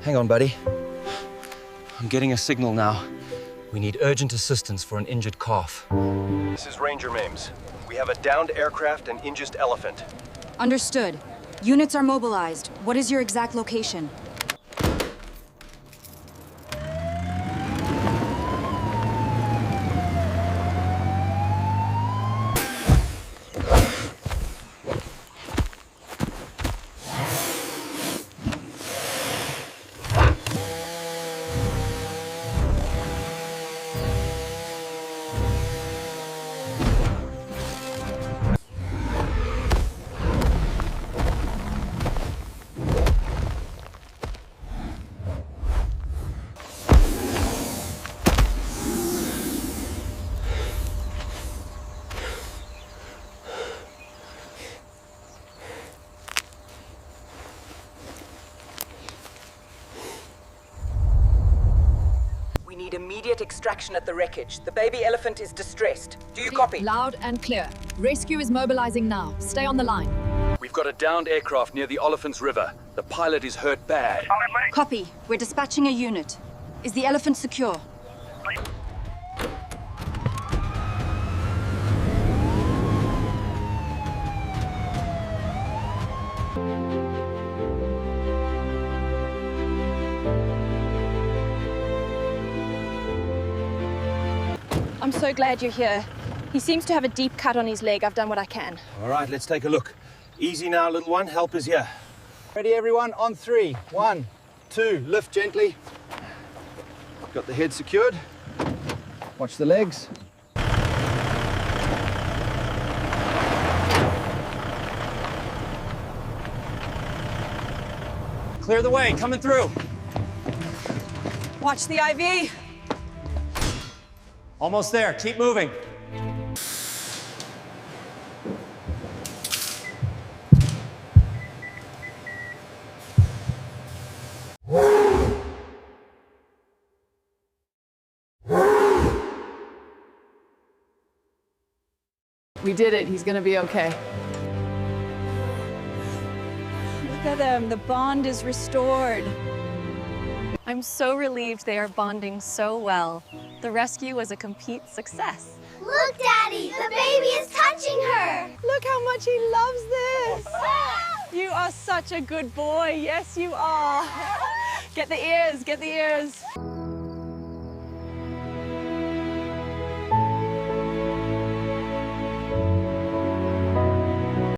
Hang on, buddy. I'm getting a signal now. We need urgent assistance for an injured calf. This is Ranger Mames. We have a downed aircraft and injured elephant. Understood. Units are mobilized. What is your exact location? Need immediate extraction at the wreckage. The baby elephant is distressed. Do you copy? Loud and clear. Rescue is mobilizing now. Stay on the line. We've got a downed aircraft near the Oliphants River. The pilot is hurt bad. Copy. We're dispatching a unit. Is the elephant secure? I'm so glad you're here. He seems to have a deep cut on his leg. I've done what I can. All right, let's take a look. Easy now, little one. Help is here. Ready, everyone? On 3. 1, 2, lift gently. Got the head secured. Watch the legs. Clear the way, coming through. Watch the IV. Almost there, keep moving. We did it. He's gonna be okay. Look at them. The bond is restored. I'm so relieved they are bonding so well. The rescue was a complete success. Look, Daddy! The baby is touching her! Look how much he loves this. You are such a good boy. Yes, you are. Get the ears, get the ears.